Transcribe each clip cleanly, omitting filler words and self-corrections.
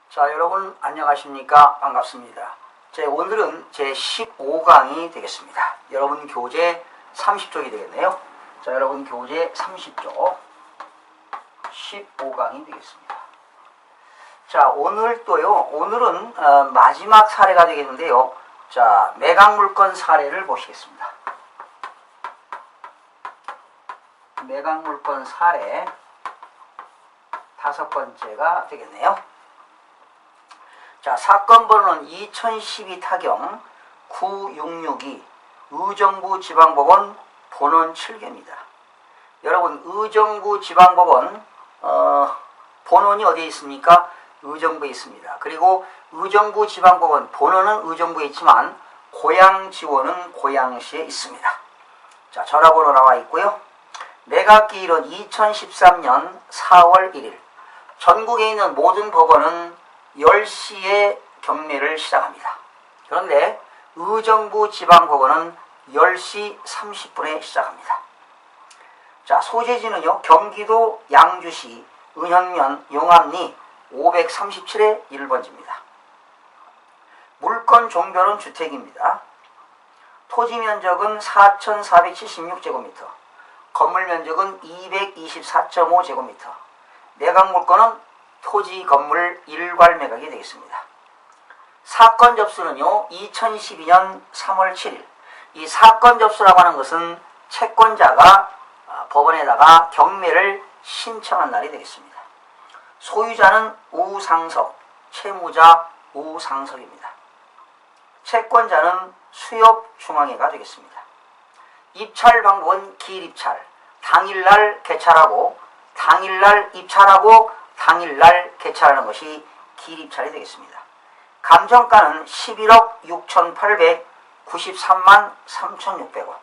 자, 여러분 안녕하십니까? 반갑습니다. 오늘은 제 15강이 되겠습니다. 여러분 교재 30쪽이 되겠네요. 자, 여러분 교재 30쪽 15강이 되겠습니다. 자, 오늘은 마지막 사례가 되겠는데요. 자, 매각물건 사례를 보시겠습니다. 매각물건 사례 다섯 번째가 되겠네요. 자, 사건 번호는 2012 타경 9662 의정부 지방법원 본원 7개입니다. 여러분, 의정부 지방법원 본원이 어디에 있습니까? 의정부에 있습니다. 그리고 의정부 지방법원 본원은 의정부에 있지만 고양 지원은 고양시에 있습니다. 자, 전화번호 나와 있고요. 매각기일은 2013년 4월 1일. 전국에 있는 모든 법원은 10시에 경매를 시작합니다. 그런데 의정부 지방법원은 10시 30분에 시작합니다. 자, 소재지는요, 경기도 양주시 은현면 용암리 537의 1번지입니다. 물건 종별은 주택입니다. 토지 면적은 4,476제곱미터, 건물 면적은 224.5제곱미터, 매각 물건은 토지 건물 일괄 매각이 되겠습니다. 사건 접수는요, 2012년 3월 7일. 이 사건 접수라고 하는 것은 채권자가 법원에다가 경매를 신청한 날이 되겠습니다. 소유자는 우상석, 채무자 우상석입니다. 채권자는 수협중앙회가 되겠습니다. 입찰 방법은 기일입찰, 당일날 개찰하고 당일날 입찰하고 당일날 개찰하는 것이 기일입찰이 되겠습니다. 감정가는 11억 6,893만 3,600원.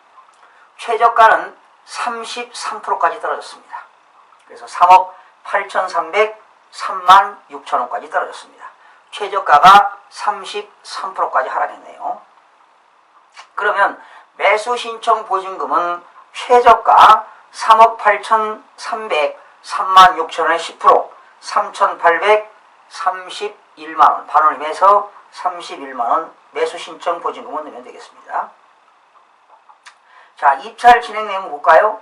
최저가는 33%까지 떨어졌습니다. 그래서 3억 8,303만 6천원까지 떨어졌습니다. 최저가가 33%까지 하락했네요. 그러면 매수 신청 보증금은 최저가 3억 8,303만 6천원의 10%, 3,831만원, 반원을 매서 31만원 매수 신청 보증금을 넣으면 되겠습니다. 자, 입찰 진행 내용 볼까요?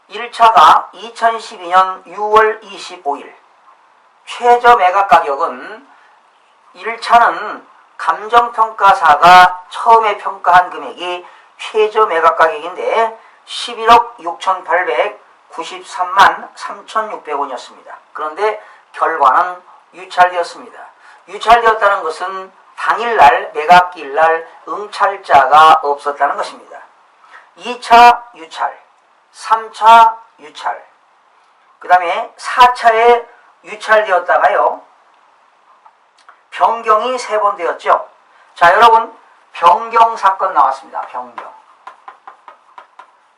1차가 2012년 6월 25일. 최저 매각 가격은 1차는 감정평가사가 처음에 평가한 금액이 최저 매각 가격인데 11억 6,893만 3,600원이었습니다. 그런데 결과는 유찰되었습니다. 유찰되었다는 것은 당일날 매각기일날 응찰자가 없었다는 것입니다. 2차 유찰, 3차 유찰, 그 다음에 4차에 유찰되었다가요, 변경이 3번 되었죠. 자, 여러분, 변경 사건 나왔습니다. 변경.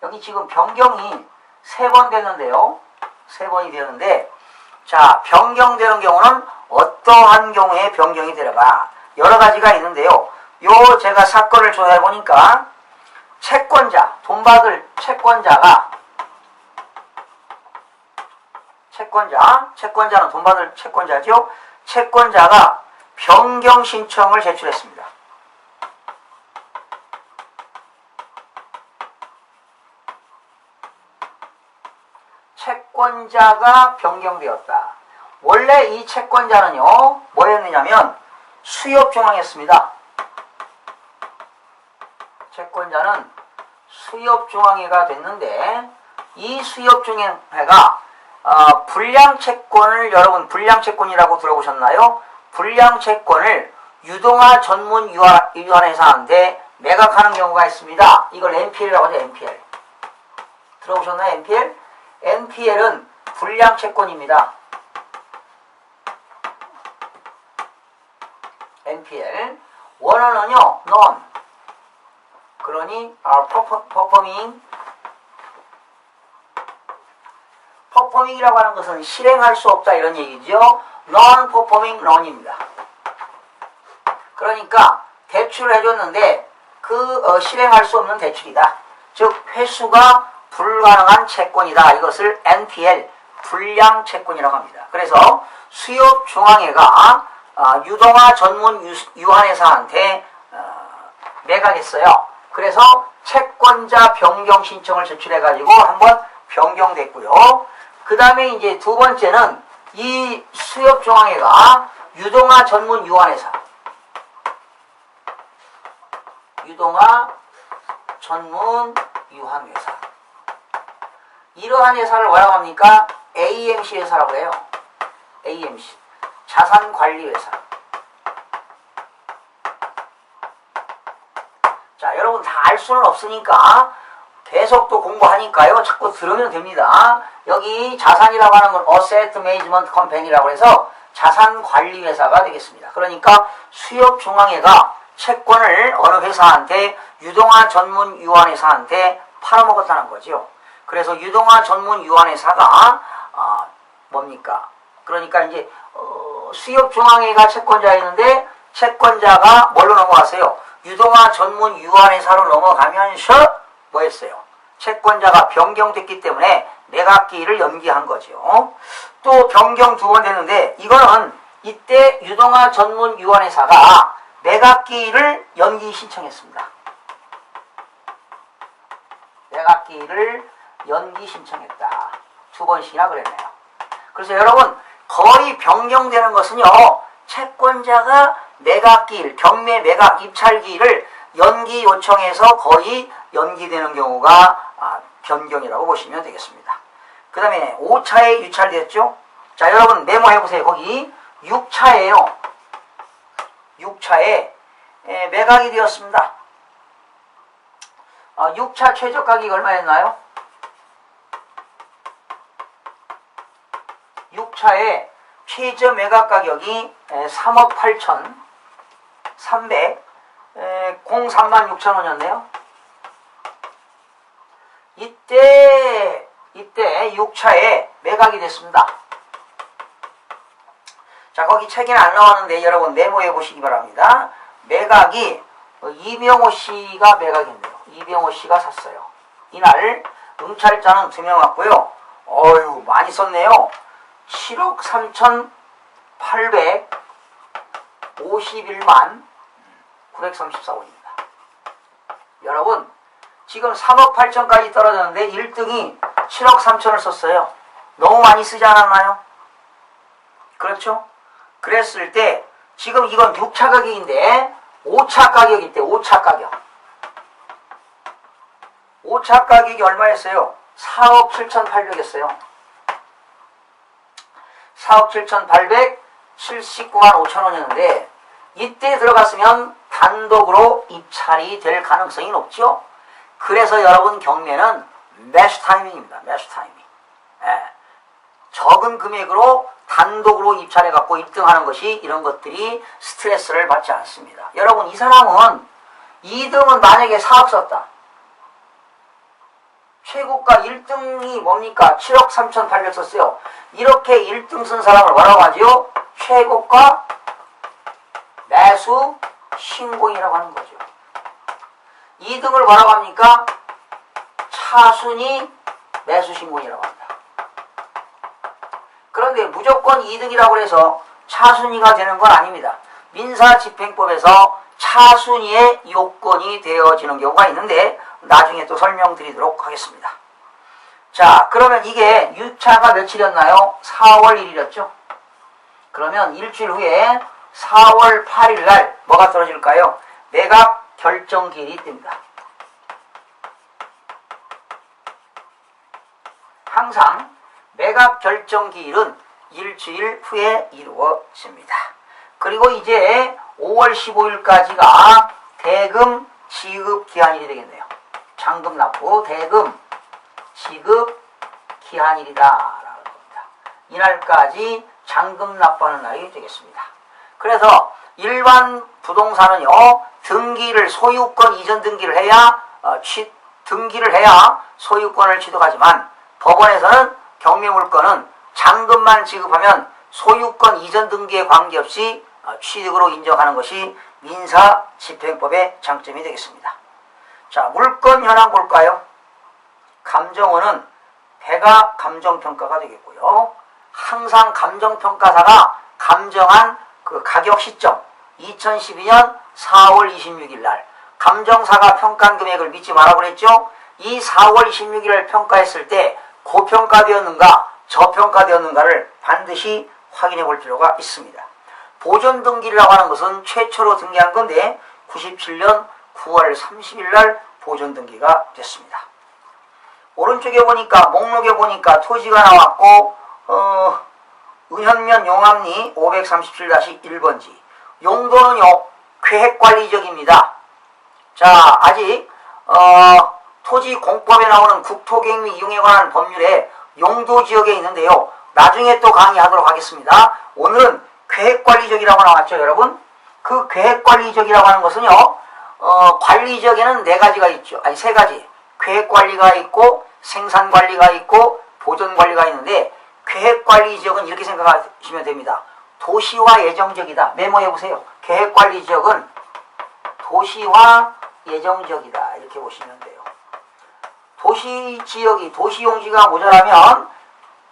여기 지금 변경이 3번 됐는데요. 3번이 되었는데, 자, 변경되는 경우는 어떠한 경우에 변경이 되는가? 여러 가지가 있는데요. 제가 사건을 조사해보니까, 채권자, 돈 받을 채권자는 돈 받을 채권자죠. 채권자가 변경 신청을 제출했습니다. 채권자가 변경되었다. 원래 이 채권자는요, 뭐였느냐면 수협중앙이었습니다. 채권자는 수협중앙회가 됐는데, 이 수협중앙회가 불량채권을, 여러분 불량채권이라고 들어보셨나요? 불량채권을 유동화 전문위원회사한테 매각하는 경우가 있습니다. 이걸 NPL이라고 하죠. NPL. 들어보셨나요? NPL? NPL은 불량채권입니다. NPL. 원어는요, non. 그러니 performing이라고 하는 것은 실행할 수 없다 이런 얘기죠. non-performing loan입니다. 그러니까 대출을 해줬는데 실행할 수 없는 대출이다. 즉 회수가 불가능한 채권이다. 이것을 NPL, 불량채권이라고 합니다. 그래서 수협중앙회가 유동화 전문 유한회사한테 매각했어요. 그래서 채권자 변경 신청을 제출해가지고 한번 변경됐고요. 그 다음에 이제 두 번째는 이 수협중앙회가 유동화 전문 유한회사, 유동화 전문 유한회사, 이러한 회사를 뭐라고 합니까? AMC 회사라고 해요. AMC, 자산관리회사. 자, 여러분 다 알 수는 없으니까 계속 또 공부하니까요. 자꾸 들으면 됩니다. 여기 자산이라고 하는 건 Asset Management Company라고 해서 자산관리회사가 되겠습니다. 그러니까 수협중앙회가 채권을 어느 회사한테 유동화 전문 유한회사한테 팔아먹었다는 거죠. 그래서 유동화 전문 유한회사가 뭡니까? 그러니까 이제 수협중앙회가 채권자였는데 채권자가 뭘로 넘어갔어요? 유동화 전문 유한회사로 넘어가면서 뭐 했어요? 채권자가 변경됐기 때문에 매각기일을 연기한 거죠. 또 변경 두 번 됐는데 이거는 이때 유동화 전문 유한회사가 매각기일을 연기 신청했습니다. 매각기일을 연기 신청했다. 두 번씩이나 그랬네요. 그래서 여러분 거의 변경되는 것은요. 채권자가 매각기일, 경매 매각 입찰기일을 연기 요청해서 거의 연기되는 경우가 변경이라고 보시면 되겠습니다. 그 다음에 5차에 유찰됐죠. 자, 여러분 메모해보세요. 거기 6차예요. 6차에 매각이 되었습니다. 6차 최저가격이 얼마였나요? 6차에 최저 매각 가격이 3억 8,300 03만 6천 원이었네요. 이때 6차에 매각이 됐습니다. 자, 거기 책에는 안 나왔는데 여러분 메모해 보시기 바랍니다. 매각이 이병호 씨가 매각했네요. 이병호 씨가 샀어요. 이날 응찰자는 2명 왔고요. 어휴, 많이 썼네요. 7억 3,851만 934원입니다. 여러분 지금 3억 8천까지 떨어졌는데 1등이 7억 3천을 썼어요. 너무 많이 쓰지 않았나요? 그렇죠? 그랬을 때 지금 이건 6차 가격인데 5차 가격이 있대. 5차 가격. 5차 가격이 얼마였어요? 4억 7,800이었어요. 4억 7,879만 5천 원이었는데 이때 들어갔으면 단독으로 입찰이 될 가능성이 높죠. 그래서 여러분 경매는 매수 타이밍입니다. 매수 타이밍. 적은 금액으로 단독으로 입찰해갖고 1등하는 것이 이런 것들이 스트레스를 받지 않습니다. 여러분 이 사람은 2등은 만약에 4억 썼다. 최고가 1등이 뭡니까? 7억 3,800 썼어요. 이렇게 1등 쓴 사람을 뭐라고 하죠? 최고가 매수 신고이라고 하는 거죠. 2등을 뭐라고 합니까? 차순위 매수 신고이라고 합니다. 그런데 무조건 2등이라고 해서 차순위가 되는 건 아닙니다. 민사집행법에서 차순위의 요건이 되어지는 경우가 있는데 나중에 또 설명드리도록 하겠습니다. 자, 그러면 이게 6차가 며칠이었나요? 4월 1일이었죠? 그러면 일주일 후에 4월 8일 날 뭐가 떨어질까요? 매각 결정기일이 뜹니다. 항상 매각 결정기일은 일주일 후에 이루어집니다. 그리고 이제 5월 15일까지가 대금 지급 기한일이 되겠네요. 잔금 납부 대금 지급 기한일이다 라는 겁니다. 이날까지 잔금 납부하는 날이 되겠습니다. 그래서 일반 부동산은요, 등기를 소유권 이전 등기를 해야 등기를 해야 소유권을 취득하지만 법원에서는 경매물건은 잔금만 지급하면 소유권 이전 등기에 관계없이 취득으로 인정하는 것이 민사집행법의 장점이 되겠습니다. 자, 물건 현황 볼까요? 감정원은 배가 감정평가가 되겠고요. 항상 감정평가사가 감정한 그 가격 시점 2012년 4월 26일 날 감정사가 평가한 금액을 믿지 말라고 그랬죠. 이 4월 26일을 평가했을 때 고평가되었는가 저평가되었는가를 반드시 확인해 볼 필요가 있습니다. 보존 등기라고 하는 것은 최초로 등기한 건데 97년 9월 30일 날 보존 등기가 됐습니다. 오른쪽에 보니까 목록에 보니까 토지가 나왔고 은현면 용암리 537-1번지 용도는요 계획관리적입니다. 자, 아직 토지공법에 나오는 국토계획 및 이용에 관한 법률에 용도지역에 있는데요. 나중에 또 강의하도록 하겠습니다. 오늘은 계획관리적이라고 나왔죠, 여러분? 그 계획관리적이라고 하는 것은요, 관리적에는 네 가지가 있죠. 아니, 세 가지. 계획관리가 있고, 생산관리가 있고, 보존관리가 있는데, 계획관리지역은 이렇게 생각하시면 됩니다. 도시화 예정지역이다. 메모해보세요. 계획관리지역은 도시화 예정지역이다. 이렇게 보시면 돼요. 도시지역이, 도시용지가 모자라면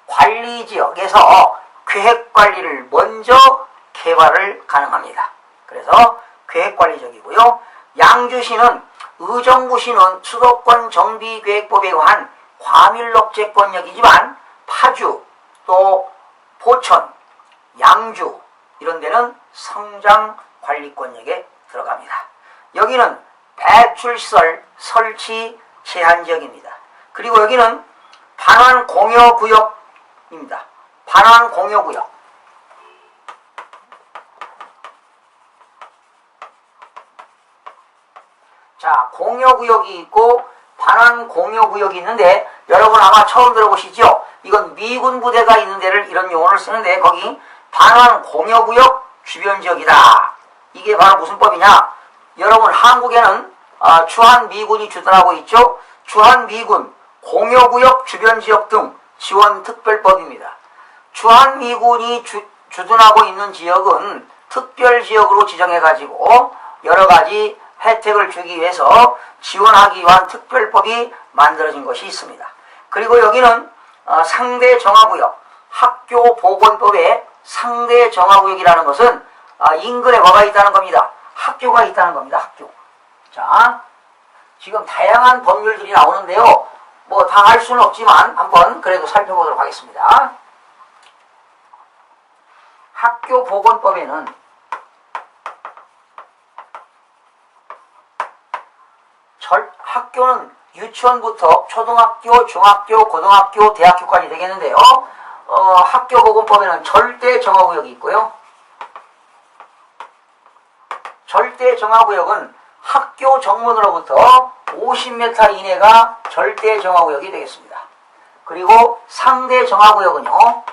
관리지역에서 계획관리를 먼저 개발을 가능합니다. 그래서 계획관리적이고요. 양주시는 의정부시는 수도권 정비계획법에 의한 과밀억제권역이지만 파주, 또 포천, 양주 이런 데는 성장관리권역에 들어갑니다. 여기는 배출시설 설치 제한지역입니다. 그리고 여기는 반환공여구역입니다. 반환공여구역. 자, 공여구역이 있고 반환공여구역이 있는데 여러분 아마 처음 들어보시죠? 이건 미군 부대가 있는 데를 이런 용어를 쓰는데 거기 반환공여구역 주변지역이다. 이게 바로 무슨 법이냐? 여러분 한국에는 주한미군이 주둔하고 있죠? 주한미군 공여구역 주변지역 등 지원특별법입니다. 주한미군이 주둔하고 있는 지역은 특별지역으로 지정해가지고 여러가지 혜택을 주기 위해서 지원하기 위한 특별법이 만들어진 것이 있습니다. 그리고 여기는 상대정화구역, 학교보건법에 상대정화구역이라는 것은 인근에 뭐가 있다는 겁니다. 학교가 있다는 겁니다. 학교. 자, 지금 다양한 법률들이 나오는데요. 뭐 다 할 수는 없지만 한번 그래도 살펴보도록 하겠습니다. 학교보건법에는 학교는 유치원부터 초등학교, 중학교, 고등학교, 대학교까지 되겠는데요. 학교보건법에는 절대정화구역이 있고요. 절대정화구역은 학교 정문으로부터 50m 이내가 절대정화구역이 되겠습니다. 그리고 상대정화구역은요.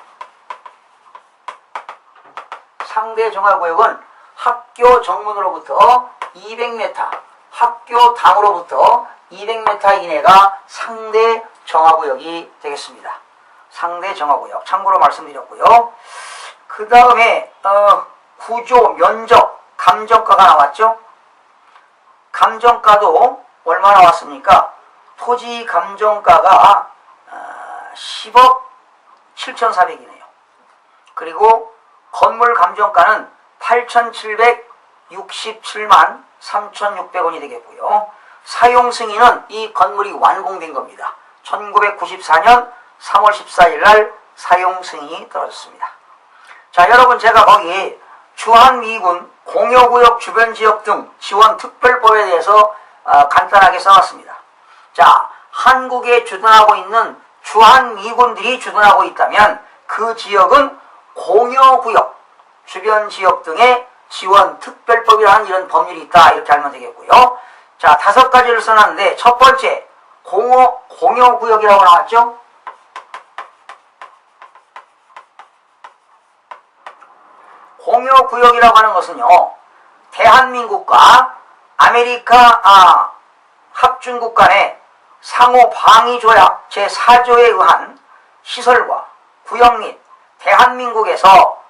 상대정화구역은 학교 정문으로부터 200m, 학교 당으로부터 200m 이내가 상대정화구역이 되겠습니다. 상대정화구역. 참고로 말씀드렸고요. 그 다음에 구조, 면적, 감정가가 나왔죠. 감정가도 얼마 나왔습니까? 토지 감정가가 10억 7,400이네요. 그리고 건물 감정가는 8,767만 3,600원이 되겠고요. 사용 승인은 이 건물이 완공된 겁니다. 1994년 3월 14일 날 사용 승인이 떨어졌습니다. 자, 여러분 제가 거기 주한미군 공여구역 주변지역 등 지원특별법에 대해서 간단하게 써놨습니다. 자, 한국에 주둔하고 있는 주한미군들이 주둔하고 있다면 그 지역은 공여구역, 주변지역 등의 지원특별법이라는 이런 법률이 있다. 이렇게 알면 되겠고요. 자, 5가지를 써놨는데 첫 번째, 공여구역이라고 나왔죠? 공여구역이라고 하는 것은요, 대한민국과 아메리카 합중국 간의 상호 방위조약 제4조에 의한 시설과 구역 및 대한민국에서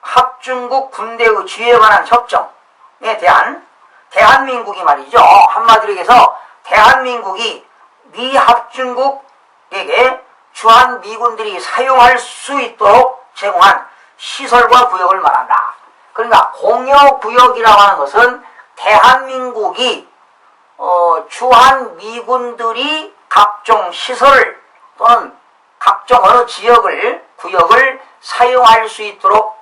합중국 군대의 지휘에 관한 협정에 대한 대한민국이 말이죠. 한마디로 해서 대한민국이 미 합중국에게 주한미군들이 사용할 수 있도록 제공한 시설과 구역을 말한다. 그러니까 공여구역이라고 하는 것은 대한민국이 주한미군들이 각종 시설 또는 각종 어느 지역을 구역을 사용할 수 있도록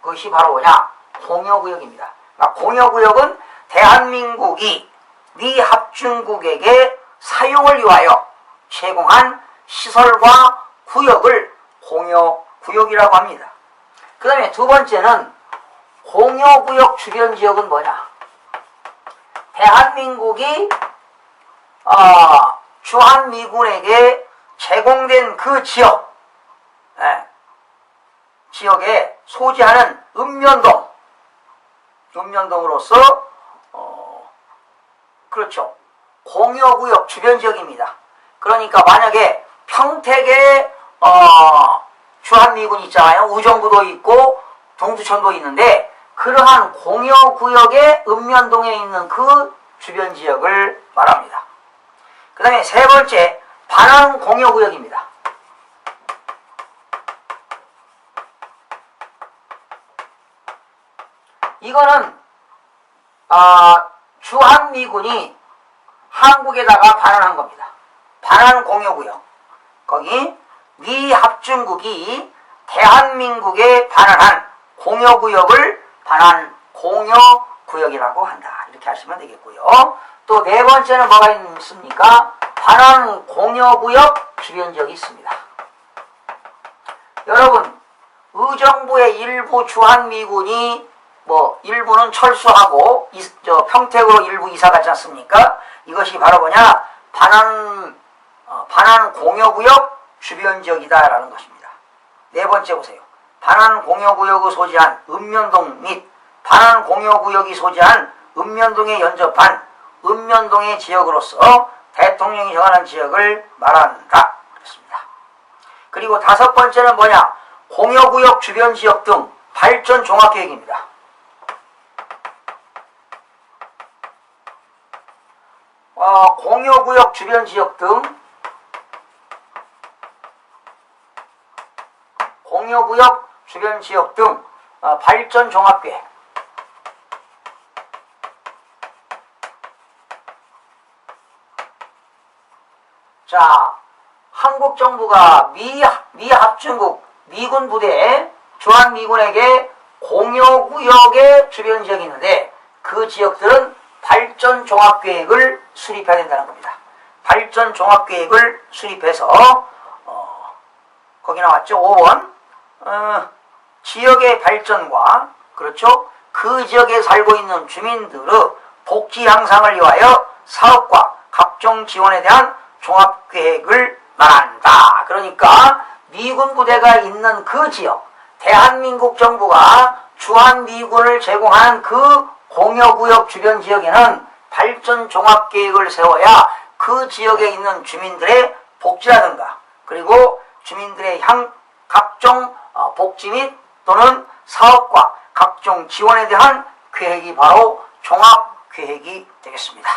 그것이 바로 뭐냐? 공여구역입니다. 그러니까 공여구역은 대한민국이 미 합중국에게 사용을 위하여 제공한 시설과 구역을 공여구역이라고 합니다. 그 다음에 두 번째는 공여구역 주변 지역은 뭐냐? 대한민국이 주한미군에게 제공된 그 지역, 지역에 소지하는 읍면동으로서 그렇죠. 공여구역 주변 지역입니다. 그러니까 만약에 평택에 주한미군이 있잖아요. 의정부도 있고 동두천도 있는데 그러한 공여구역의 읍면동에 있는 그 주변 지역을 말합니다. 그 다음에 세 번째, 반환 공여구역입니다. 이거는 주한미군이 한국에다가 반환한 겁니다. 반환 공여구역. 거기 미 합중국이 대한민국에 반환한 공여구역을 반환 공여구역이라고 한다. 이렇게 하시면 되겠고요. 또 네 번째는 뭐가 있습니까? 반환 공여구역 주변 지역이 있습니다. 여러분, 의정부의 일부 주한미군이 일부는 철수하고 평택으로 일부 이사 갔지 않습니까? 이것이 바로 뭐냐? 반환 공여구역 주변 지역이다라는 것입니다. 네 번째 보세요. 반환 공여구역을 소지한 읍면동 및 반환 공여구역이 소지한 읍면동에 연접한 읍면동의 지역으로서 대통령이 정하는 지역을 말한다. 그렇습니다. 그리고 다섯 번째는 뭐냐? 공여구역 주변 지역 등 발전 종합계획입니다. 공여구역 주변 지역 등 공여구역 주변 지역 등 발전 종합계획. 자, 한국 정부가 미 합중국 미군 부대 주한미군에게 공여구역의 주변 지역이 있는데 그 지역들은 발전 종합계획을 수립해야 된다는 겁니다. 발전 종합계획을 수립해서 거기 나왔죠. 5번 지역의 발전과 그렇죠. 그 지역에 살고 있는 주민들의 복지 향상을 위하여 사업과 각종 지원에 대한 종합계획을 말한다. 그러니까 미군 부대가 있는 그 지역, 대한민국 정부가 주한미군을 제공하는 그 공여구역 주변 지역에는 발전 종합계획을 세워야 그 지역에 있는 주민들의 복지라든가 그리고 주민들의 각종 복지 및 또는 사업과 각종 지원에 대한 계획이 바로 종합계획이 되겠습니다.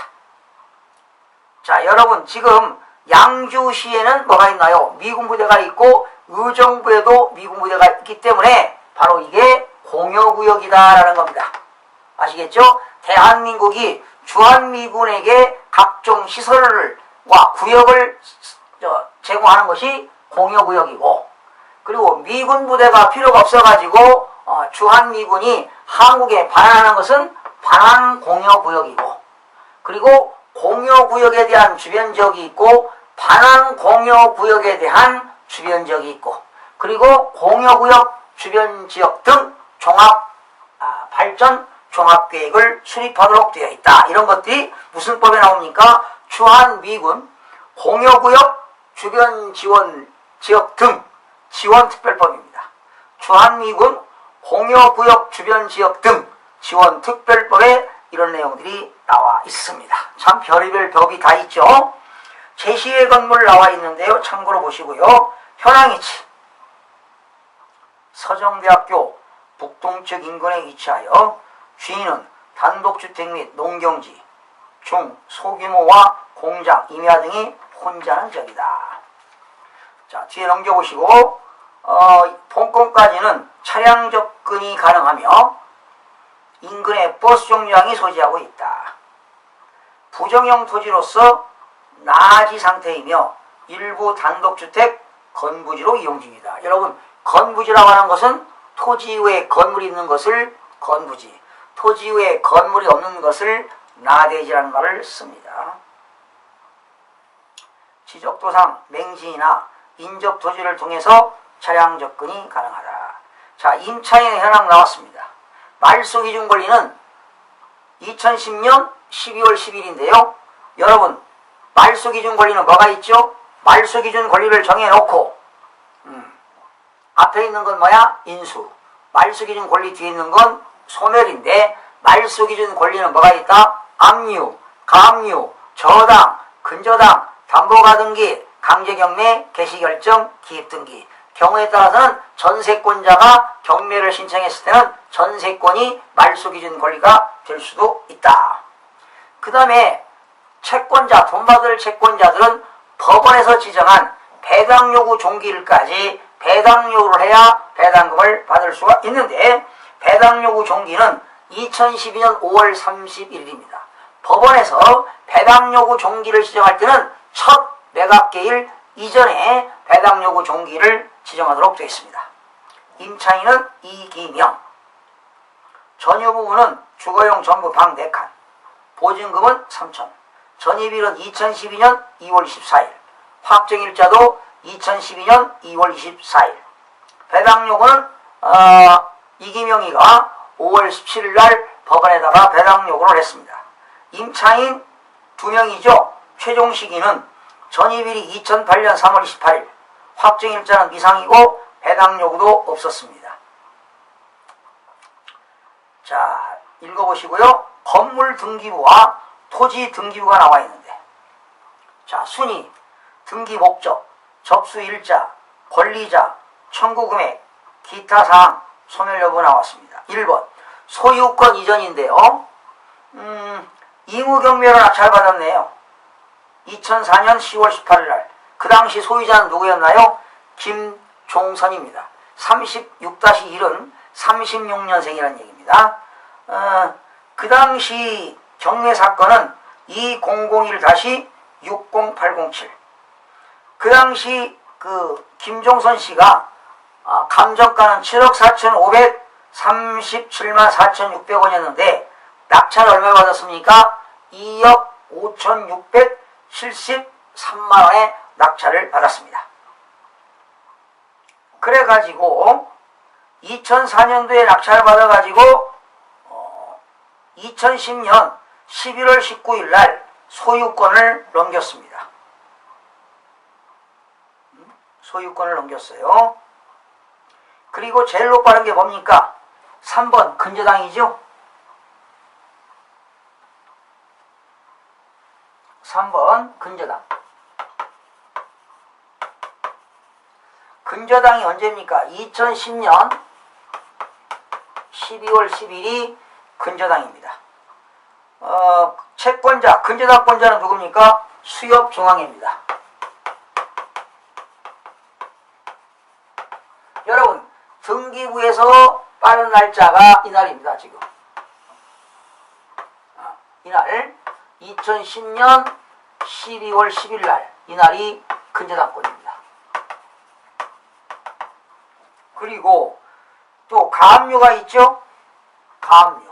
자, 여러분 지금 양주시에는 뭐가 있나요? 미군 부대가 있고 의정부에도 미군 부대가 있기 때문에 바로 이게 공여구역이다라는 겁니다. 아시겠죠? 대한민국이 주한미군에게 각종 시설과 구역을 제공하는 것이 공여구역이고 그리고 미군 부대가 필요가 없어가지고 주한미군이 한국에 반환하는 것은 반환 공여구역이고 그리고 공여구역에 대한 주변 지역이 있고 반환 공여구역에 대한 주변 지역이 있고 그리고 공여구역 주변 지역 등 발전 종합계획을 수립하도록 되어 있다. 이런 것들이 무슨 법에 나옵니까? 주한미군 공여구역 주변 지원 지역 등 지원특별법입니다. 주한미군 공여구역 주변 지역 등 지원특별법에 이런 내용들이 나와 있습니다. 참 별의별 법이 다 있죠. 제시의 건물 나와 있는데요. 참고로 보시고요. 현황위치 서정대학교 북동쪽 인근에 위치하여 주인은 단독주택 및 농경지, 중, 소규모와 공장, 임야 등이 혼자는 지역이다. 자, 뒤에 넘겨보시고 본건까지는 차량 접근이 가능하며 인근에 버스 정류장이 소지하고 있다. 부정형 토지로서 나지 상태이며 일부 단독주택 건부지로 이용 중이다. 여러분, 건부지라고 하는 것은 토지 위에 건물이 있는 것을 건부지, 토지 위에 건물이 없는 것을 나대지라는 말을 씁니다. 지적도상 맹지나 인접 토지를 통해서 차량 접근이 가능하다. 자, 임차인의 현황 나왔습니다. 말소 기준 권리는 2010년 12월 10일인데요. 여러분, 말소 기준 권리는 뭐가 있죠? 말소 기준 권리를 정해놓고 앞에 있는 건 뭐야? 인수. 말소 기준 권리 뒤에 있는 건 소멸인데, 말소 기준 권리는 뭐가 있다? 압류, 가압류, 저당, 근저당, 담보가등기, 강제경매, 개시결정, 기입등기. 경우에 따라서는 전세권자가 경매를 신청했을 때는 전세권이 말소기준 권리가 될 수도 있다. 그 다음에 채권자, 돈 받을 채권자들은 법원에서 지정한 배당요구 종기일까지 배당요구를 해야 배당금을 받을 수가 있는데, 배당요구 종기는 2012년 5월 31일입니다. 법원에서 배당요구 종기를 지정할 때는 첫 매각계일 이전에 배당요구 종기를 지정하도록 되어 있습니다. 임차인은 이기명. 전유 부분은 주거용 전부 방 4칸. 보증금은 3천. 전입일은 2012년 2월 24일. 확정일자도 2012년 2월 24일. 배당요구는 이기명이가 5월 17일 날 법원에다가 배당요구를 했습니다. 임차인 2명이죠. 최종 시기는 전입일이 2008년 3월 28일. 확정일자는 미상이고 배당요구도 없었습니다. 자, 읽어보시고요. 건물 등기부와 토지 등기부가 나와 있는데, 자, 순위, 등기 목적, 접수 일자, 권리자, 청구 금액, 기타 사항, 소멸 여부 나왔습니다. 1번, 소유권 이전인데요. 이무경매로 낙찰받았네요. 2004년 10월 18일 날. 그 당시 소유자는 누구였나요? 김종선입니다. 36-1은 36년생이라는 얘기입니다. 그 당시 경매 사건은 2001-60807. 그 당시 김종선 씨가 감정가는 7억 4,537만 4,600원이었는데 낙찰 얼마 받았습니까? 2억 5,673만 원의 낙찰을 받았습니다. 그래가지고 2004년도에 낙찰을 받아가지고 2010년 11월 19일 날 소유권을 넘겼습니다. 소유권을 넘겼어요. 그리고 제일 높아는 게 뭡니까? 3번 근저당이죠. 3번 근저당. 근저당이 언제입니까? 2010년 12월 10일이 근저당입니다. 채권자, 근저당권자는 누굽니까? 수협중앙회입니다. 여러분, 등기부에서 빠른 날짜가 이날입니다. 지금 이날 2010년 12월 10일 날, 이날이 근저당권입니다. 그리고 또 가압류가 있죠? 가압류.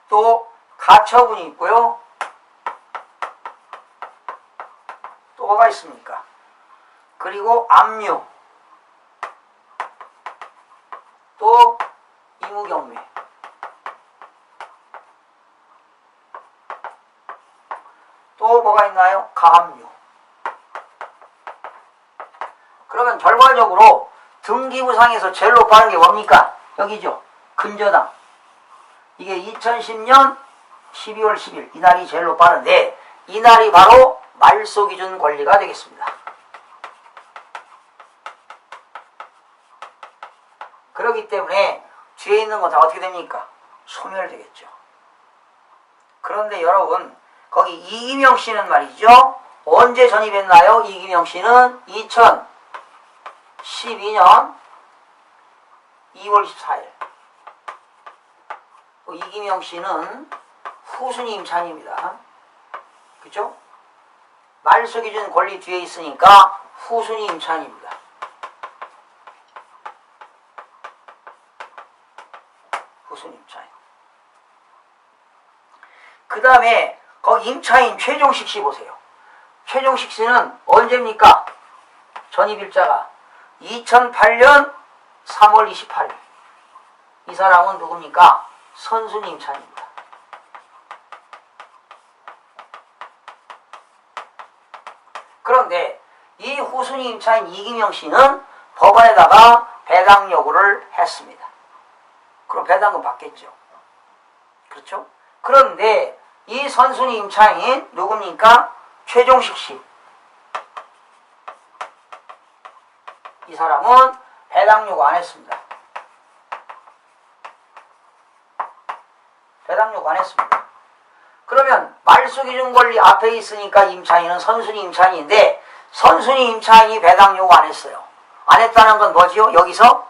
또 가처분이 있고요. 또 뭐가 있습니까? 그리고 압류. 또 이무경매. 또 뭐가 있나요? 가압류. 그러면 결과적으로 등기부상에서 제일 높아하는 게 뭡니까? 여기죠. 근저당. 이게 2010년 12월 10일 이날이 제일 높아하는데, 이날이 바로 말소기준 권리가 되겠습니다. 그렇기 때문에 뒤에 있는 건 다 어떻게 됩니까? 소멸되겠죠. 그런데 여러분, 거기 이기명 씨는 말이죠, 언제 전입했나요? 이기명 씨는 2012년 2월 14일. 이기명 씨는 후순위 임차인입니다. 그쵸? 말소 기준 권리 뒤에 있으니까 후순위 임차인입니다. 후순위 임차인. 그 다음에 거기 임차인 최종식 씨 보세요. 최종식 씨는 언제입니까? 전입일자가 2008년 3월 28일. 이 사람은 누굽니까? 선순위 임차인입니다. 그런데 이 후순위 임차인 이기명 씨는 법원에다가 배당 요구를 했습니다. 그럼 배당금 받겠죠. 그렇죠? 그런데 이 선순위 임차인 누굽니까? 최종식 씨. 이 사람은 배당 요구 안 했습니다. 배당 요구 안 했습니다. 그러면 말소 기준 권리 앞에 있으니까 임차인은 선순위 임차인인데 선순위 임차인이 배당 요구 안 했어요. 안 했다는 건 뭐지요? 여기서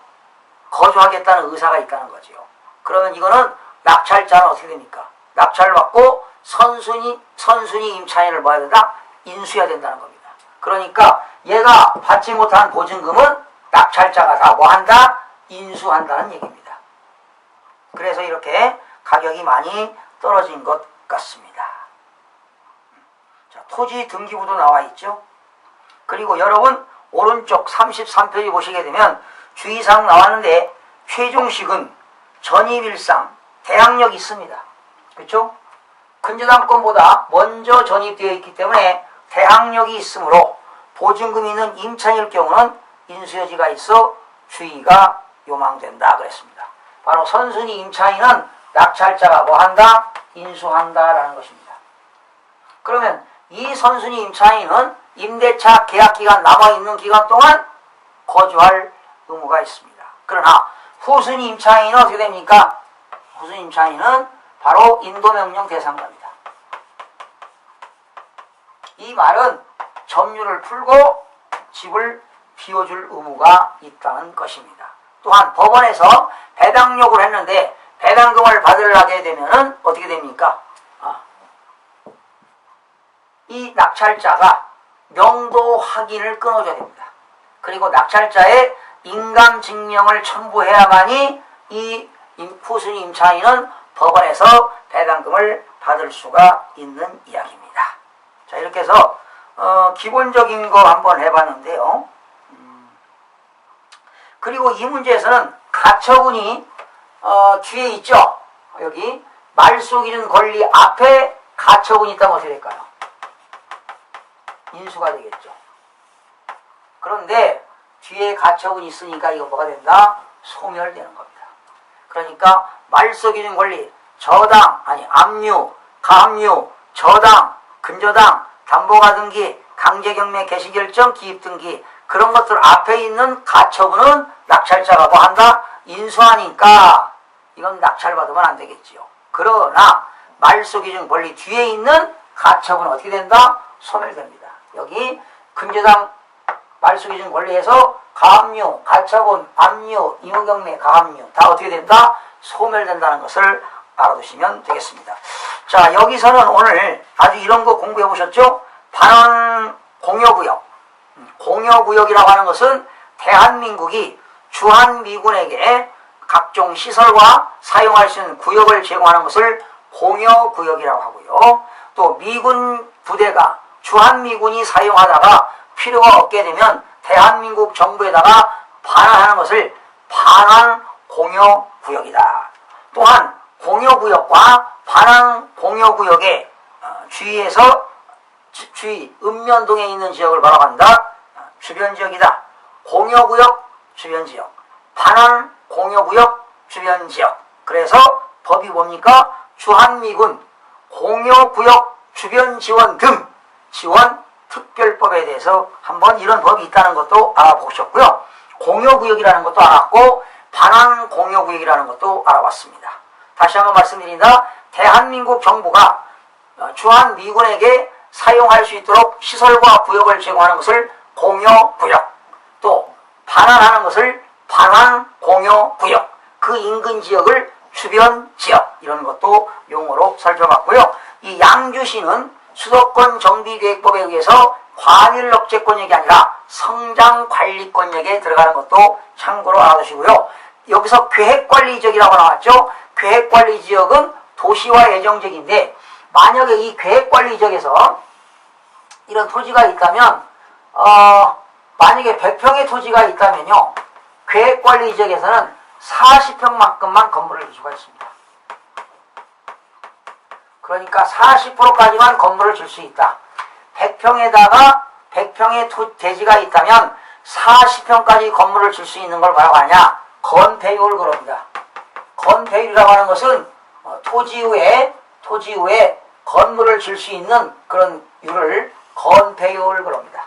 거주하겠다는 의사가 있다는 거지요. 그러면 이거는 낙찰자는 어떻게 됩니까? 낙찰을 받고 선순위 임차인을 뭐 해야 된다? 인수해야 된다는 겁니다. 그러니까 얘가 받지 못한 보증금은 낙찰자가 다 뭐 한다? 인수한다는 얘기입니다. 그래서 이렇게 가격이 많이 떨어진 것 같습니다. 자, 토지 등기부도 나와 있죠. 그리고 여러분 오른쪽 33페이지 보시게 되면 주의사항 나왔는데 최종식은 전입일상 대항력이 있습니다. 그렇죠? 근저당권보다 먼저 전입되어 있기 때문에 대항력이 있으므로 보증금이 있는 임차인일 경우는 인수여지가 있어 주의가 요망된다 그랬습니다. 바로 선순위 임차인은 낙찰자가 뭐 한다? 인수한다라는 것입니다. 그러면 이 선순위 임차인은 임대차 계약기간 남아있는 기간 동안 거주할 의무가 있습니다. 그러나 후순위 임차인은 어떻게 됩니까? 후순위 임차인은 바로 인도명령 대상자입니다. 이 말은 점유를 풀고 집을 비워줄 의무가 있다는 것입니다. 또한 법원에서 배당 요구를 했는데 배당금을 받으려게 되면은 어떻게 됩니까? 이 낙찰자가 명도 확인을 끊어줘야 됩니다. 그리고 낙찰자의 인감증명을 첨부해야만이 이 후순위 임차인은 법원에서 배당금을 받을 수가 있는 이야기입니다. 자, 이렇게 해서 기본적인 거 한번 해봤는데요. 그리고 이 문제에서는 가처분이 뒤에 있죠. 여기 말소 기준 권리 앞에 가처분이 있다면 어떻게 될까요? 인수가 되겠죠. 그런데 뒤에 가처분이 있으니까 이거 뭐가 된다? 소멸되는 겁니다. 그러니까 말소 기준 권리 저당, 압류, 가압류, 저당, 근저당, 담보가 등기, 강제경매 개시결정, 기입등기 그런 것들 앞에 있는 가처분은 낙찰자가 뭐 한다? 인수하니까 이건 낙찰받으면 안 되겠지요. 그러나 말소 기준 권리 뒤에 있는 가처분은 어떻게 된다? 소멸됩니다. 여기 근저당 말소 기준 권리에서 가압류, 가처분, 압류, 임의경매, 가압류 다 어떻게 된다? 소멸된다는 것을 알아두시면 되겠습니다. 자, 여기서는 오늘 아주 이런 거 공부해 보셨죠? 반원 공여구역. 공여구역이라고 하는 것은 대한민국이 주한미군에게 각종 시설과 사용할 수 있는 구역을 제공하는 것을 공여구역이라고 하고요. 또 미군 부대가 주한미군이 사용하다가 필요가 없게 되면 대한민국 정부에다가 반환하는 것을 반환 공여구역이다. 또한 공여구역과 반환 공여구역의 주위에서 주위 읍면동에 있는 지역을 뭐라고 한다? 주변지역이다. 공여구역 주변지역, 반환 공여구역 주변지역. 그래서 법이 뭡니까? 주한미군 공여구역 주변지원 등 지원 특별법에 대해서 한번 이런 법이 있다는 것도 알아보셨고요. 공여구역이라는 것도 알았고 반환 공여구역이라는 것도 알아봤습니다. 다시 한번 말씀드린다. 대한민국 정부가 주한미군에게 사용할 수 있도록 시설과 구역을 제공하는 것을 공여구역, 또 반환하는 것을 반환공여구역, 그 인근 지역을 주변지역, 이런 것도 용어로 살펴봤고요. 이 양주시는 수도권 정비계획법에 의해서 과밀 억제권역이 아니라 성장관리권역에 들어가는 것도 참고로 알아두시고요. 여기서 계획관리지역이라고 나왔죠. 계획관리지역은 도시와 예정지역인데, 만약에 이 계획관리지역에서 이런 토지가 있다면, 만약에 100평의 토지가 있다면요, 계획관리지역에서는 40평만큼만 건물을 줄 수가 있습니다. 그러니까 40%까지만 건물을 줄 수 있다. 100평에다가 100평의 대지가 있다면 40평까지 건물을 줄 수 있는 걸 뭐라고 하냐? 건폐율을 그럽니다. 건폐율이라고 하는 것은 토지 후에 건물을 줄 수 있는 그런 율을 건폐율을 그럽니다.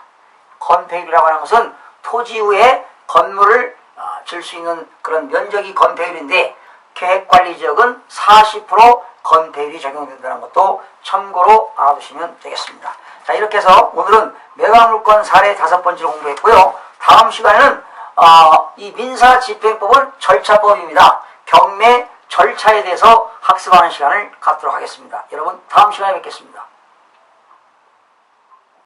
건폐율이라고 하는 것은 토지 후에 건물을 줄 수 있는 그런 면적이 건폐율인데, 계획관리지역은 40% 건폐율이 적용된다는 것도 참고로 알아두시면 되겠습니다. 자, 이렇게 해서 오늘은 매각물권 사례 5번째를 공부했고요. 다음 시간에는 이 민사집행법은 절차법입니다. 경매 절차에 대해서 학습하는 시간을 갖도록 하겠습니다. 여러분, 다음 시간에 뵙겠습니다.